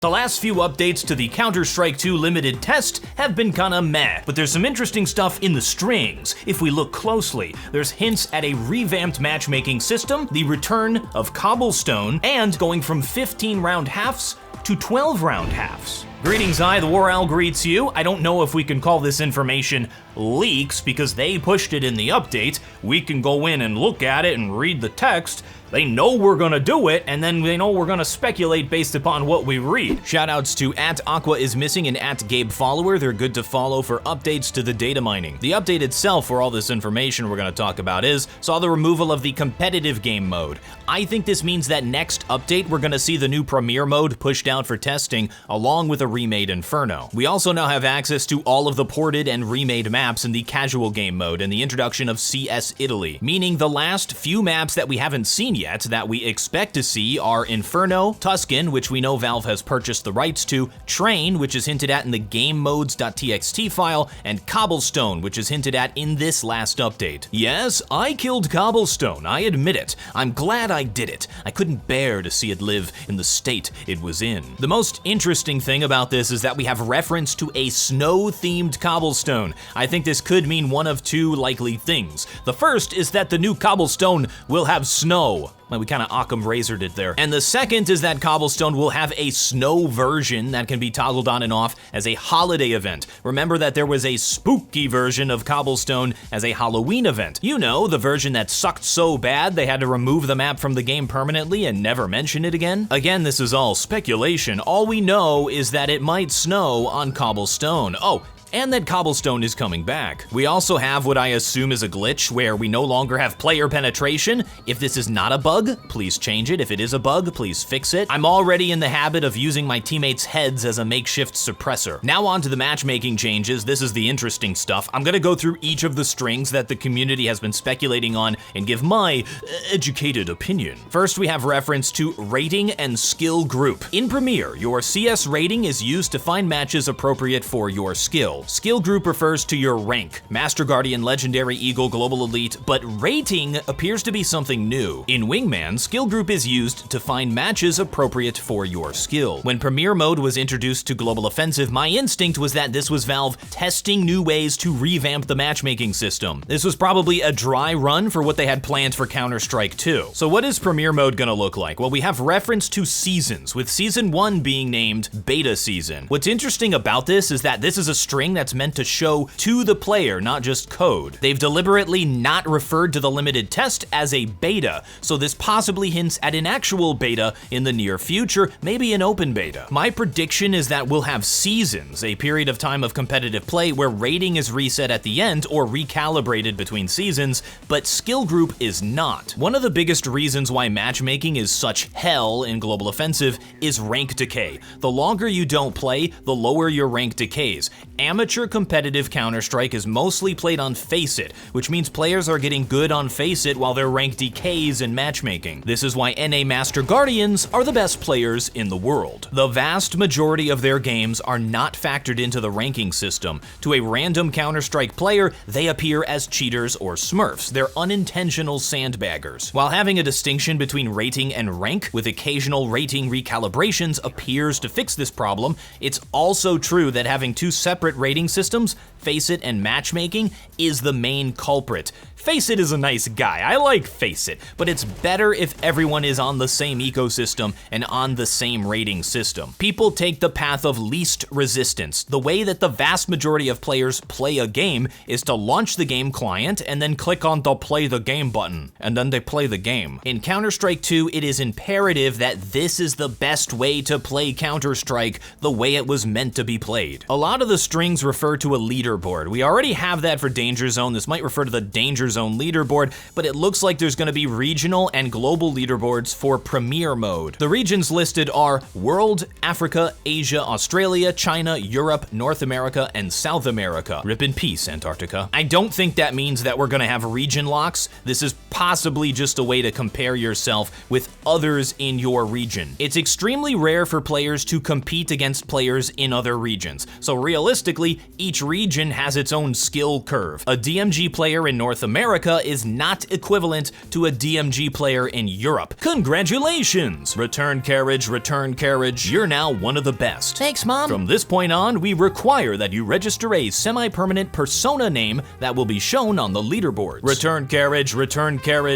The last few updates to the Counter-Strike 2 limited test have been kinda meh, but there's some interesting stuff in the strings. If we look closely, there's hints at a revamped matchmaking system, the return of Cobblestone, and going from 15-round halves to 12-round halves. Greetings, TheWarOwl greets you. I don't know if we can call this information leaks because they pushed it in the update. We can go in and look at it and read the text. They know we're gonna do it, and then they know we're gonna speculate based upon what we read. Shoutouts to @AquaIsMissing and @GabeFollower. They're good to follow for updates to the data mining. The update itself, for all this information we're gonna talk about, saw the removal of the competitive game mode. I think this means that next update we're gonna see the new Premier mode pushed out for testing, along with a remade Inferno. We also now have access to all of the ported and remade maps in the casual game mode and the introduction of CS Italy, meaning the last few maps that we haven't seen yet that we expect to see are Inferno, Tuscan, which we know Valve has purchased the rights to, Train, which is hinted at in the gamemodes.txt file, and Cobblestone, which is hinted at in this last update. Yes, I killed Cobblestone, I admit it. I'm glad I did it. I couldn't bear to see it live in the state it was in. The most interesting thing about this is that we have reference to a snow-themed Cobblestone. I think this could mean one of two likely things. The first is that the new Cobblestone will have snow. Well, we kind of Occam razored it there. And the second is that Cobblestone will have a snow version that can be toggled on and off as a holiday event. Remember that there was a spooky version of Cobblestone as a Halloween event. You know, the version that sucked so bad they had to remove the map from the game permanently and never mention it again? Again, this is all speculation. All we know is that it might snow on Cobblestone. Oh, and that Cobblestone is coming back. We also have what I assume is a glitch where we no longer have player penetration. If this is not a bug, please change it. If it is a bug, please fix it. I'm already in the habit of using my teammates' heads as a makeshift suppressor. Now on to the matchmaking changes. This is the interesting stuff. I'm gonna go through each of the strings that the community has been speculating on and give my educated opinion. First, we have reference to rating and skill group. In Premier, your CS rating is used to find matches appropriate for your skill. Skill group refers to your rank, Master Guardian, Legendary, Eagle, Global Elite, but rating appears to be something new. In Wingman, skill group is used to find matches appropriate for your skill. When Premier mode was introduced to Global Offensive, my instinct was that this was Valve testing new ways to revamp the matchmaking system. This was probably a dry run for what they had planned for Counter-Strike 2. So what is Premier mode gonna look like? Well, we have reference to seasons, with Season 1 being named Beta Season. What's interesting about this is that this is a string that's meant to show to the player, not just code. They've deliberately not referred to the limited test as a beta, so this possibly hints at an actual beta in the near future, maybe an open beta. My prediction is that we'll have seasons, a period of time of competitive play where rating is reset at the end or recalibrated between seasons, but skill group is not. One of the biggest reasons why matchmaking is such hell in Global Offensive is rank decay. The longer you don't play, the lower your rank decays. Amateur competitive Counter-Strike is mostly played on Faceit, which means players are getting good on Faceit while their rank decays in matchmaking. This is why NA Master Guardians are the best players in the world. The vast majority of their games are not factored into the ranking system. To a random Counter-Strike player, they appear as cheaters or smurfs. They're unintentional sandbaggers. While having a distinction between rating and rank, with occasional rating recalibrations, appears to fix this problem, it's also true that having two separate rating systems, Faceit and matchmaking, is the main culprit. Faceit is a nice guy, I like Faceit, but it's better if everyone is on the same ecosystem and on the same rating system. People take the path of least resistance. The way that the vast majority of players play a game is to launch the game client and then click on the play the game button, and then they play the game. In Counter-Strike 2, it is imperative that this is the best way to play Counter-Strike, the way it was meant to be played. A lot of the strings refer to a leaderboard. We already have that for Danger Zone. This might refer to the Danger Zone leaderboard, but it looks like there's going to be regional and global leaderboards for Premier mode. The regions listed are World, Africa, Asia, Australia, China, Europe, North America, and South America. Rip in peace, Antarctica. I don't think that means that we're going to have region locks. This is possibly just a way to compare yourself with others in your region. It's extremely rare for players to compete against players in other regions, so realistically, each region has its own skill curve. A DMG player in North America America is not equivalent to a DMG player in Europe. Congratulations! Return carriage, you're now one of the best. Thanks, Mom. From this point on, we require that you register a semi-permanent persona name that will be shown on the leaderboards. Return carriage.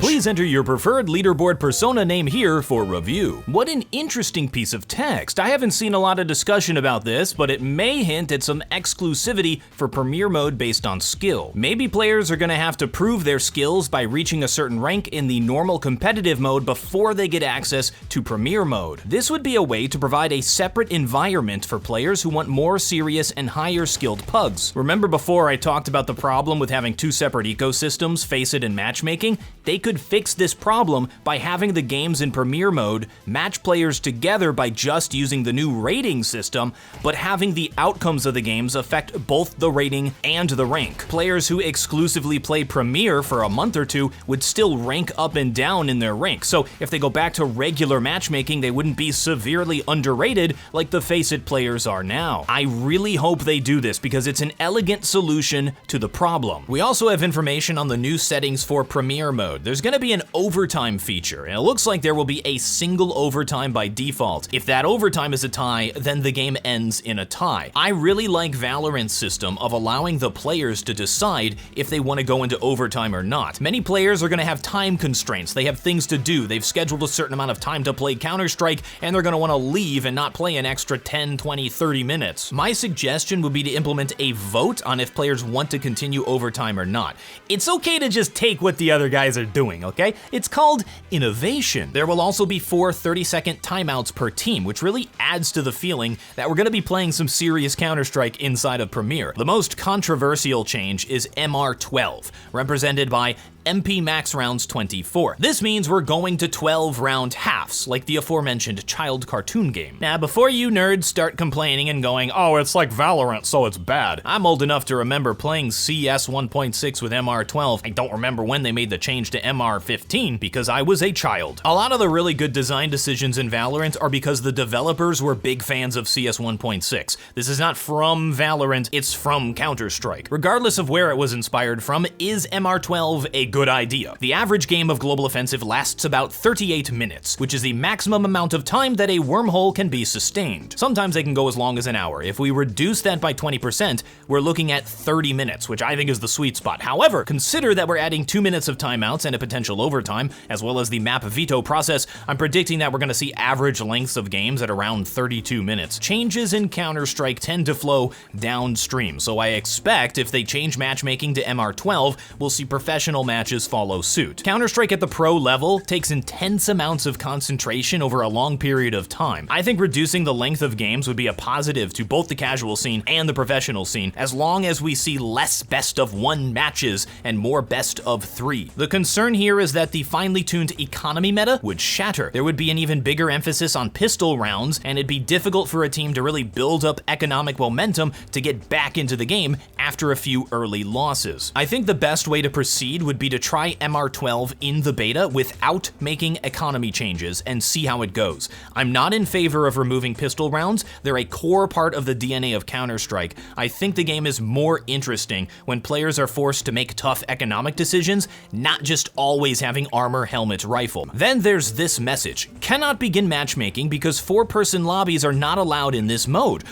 Please enter your preferred leaderboard persona name here for review. What an interesting piece of text. I haven't seen a lot of discussion about this, but it may hint at some exclusivity for Premier Mode based on skill. Maybe players are gonna have to prove their skills by reaching a certain rank in the normal competitive mode before they get access to Premier Mode. This would be a way to provide a separate environment for players who want more serious and higher skilled pugs. Remember before I talked about the problem with having two separate ecosystems, Faceit and Matchmaking? They could fix this problem by having the games in Premier Mode match players together by just using the new rating system, but having the outcomes of the games affect both the rating and the rank. Players who exclusively play Premier for a month or two would still rank up and down in their rank, so if they go back to regular matchmaking, they wouldn't be severely underrated like the Faceit players are now. I really hope they do this because it's an elegant solution to the problem. We also have information on the new settings for Premier Mode. There's gonna be an overtime feature, and it looks like there will be a single overtime by default. If that overtime is a tie, then the game ends in a tie. I really like Valorant's system of allowing the players to decide if they want to go into overtime or not. Many players are going to have time constraints. They have things to do. They've scheduled a certain amount of time to play Counter-Strike, and they're going to want to leave and not play an extra 10, 20, 30 minutes. My suggestion would be to implement a vote on if players want to continue overtime or not. It's okay to just take what the other guys are doing, okay? It's called innovation. There will also be 4 30-second timeouts per team, which really adds to the feeling that we're going to be playing some serious Counter-Strike inside of Premier. The most controversial change is MR12, represented by MP Max Rounds 24. This means we're going to 12-round halves, like the aforementioned child cartoon game. Now, before you nerds start complaining and going, oh, it's like Valorant, so it's bad. I'm old enough to remember playing CS 1.6 with MR12. I don't remember when they made the change to MR15 because I was a child. A lot of the really good design decisions in Valorant are because the developers were big fans of CS 1.6. This is not from Valorant, it's from Counter-Strike. Regardless of where it was inspired from, is MR12 a good idea? The average game of Global Offensive lasts about 38 minutes, which is the maximum amount of time that a wormhole can be sustained. Sometimes they can go as long as an hour. If we reduce that by 20%, we're looking at 30 minutes, which I think is the sweet spot. However, consider that we're adding 2 minutes of timeouts and a potential overtime, as well as the map veto process. I'm predicting that we're going to see average lengths of games at around 32 minutes. Changes in Counter-Strike tend to flow downstream, so I expect if they change matchmaking to MR12, we'll see professional matches follow suit. Counter-Strike at the pro level takes intense amounts of concentration over a long period of time. I think reducing the length of games would be a positive to both the casual scene and the professional scene, as long as we see less best-of-1 matches and more best-of-3. The concern here is that the finely tuned economy meta would shatter. There would be an even bigger emphasis on pistol rounds, and it'd be difficult for a team to really build up economic momentum to get back into the game after a few early losses. I think the best way to proceed would be to try MR12 in the beta without making economy changes and see how it goes. I'm not in favor of removing pistol rounds. They're a core part of the DNA of Counter-Strike. I think the game is more interesting when players are forced to make tough economic decisions, not just always having armor, helmet, rifle. Then there's this message. Cannot begin matchmaking because 4-person lobbies are not allowed in this mode.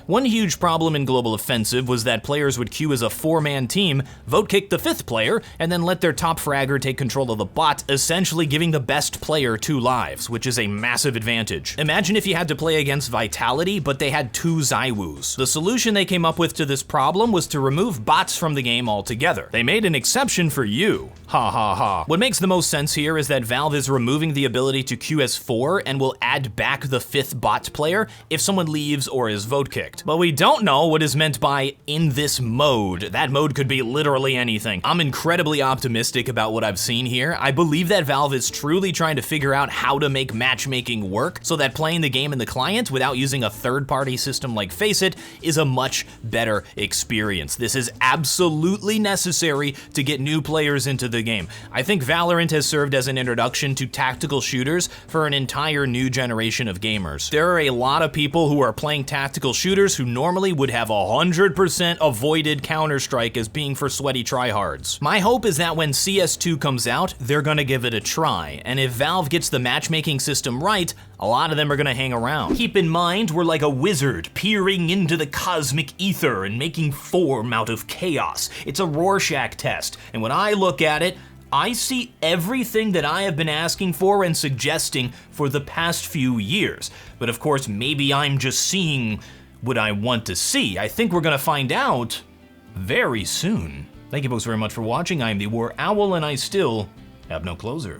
One huge problem in Global Offensive was that players would queue as a 4-man team, vote kick the 5th player, and then let their top fragger take control of the bot, essentially giving the best player 2 lives, which is a massive advantage. Imagine if you had to play against Vitality, but they had 2 Zywus. The solution they came up with to this problem was to remove bots from the game altogether. They made an exception for you. Ha ha ha. What makes the most sense here is that Valve is removing the ability to queue as 4 and will add back the 5th bot player if someone leaves or is vote kicked. But we don't know what is meant by in this mode. That mode could be literally anything. I'm incredibly optimistic about what I've seen here. I believe that Valve is truly trying to figure out how to make matchmaking work so that playing the game in the client without using a third-party system like Faceit is a much better experience. This is absolutely necessary to get new players into the game. I think Valorant has served as an introduction to tactical shooters for an entire new generation of gamers. There are a lot of people who are playing tactical shooters who normally would have 100% avoided Counter-Strike as being for sweaty tryhards. My hope is is that when CS2 comes out, they're gonna give it a try, and if Valve gets the matchmaking system right, a lot of them are gonna hang around. Keep in mind, we're like a wizard peering into the cosmic ether and making form out of chaos. It's a Rorschach test, and when I look at it, I see everything that I have been asking for and suggesting for the past few years. But of course, maybe I'm just seeing what I want to see. I think we're gonna find out very soon. Thank you folks very much for watching. I'm TheWarOwl, and I still have no closer.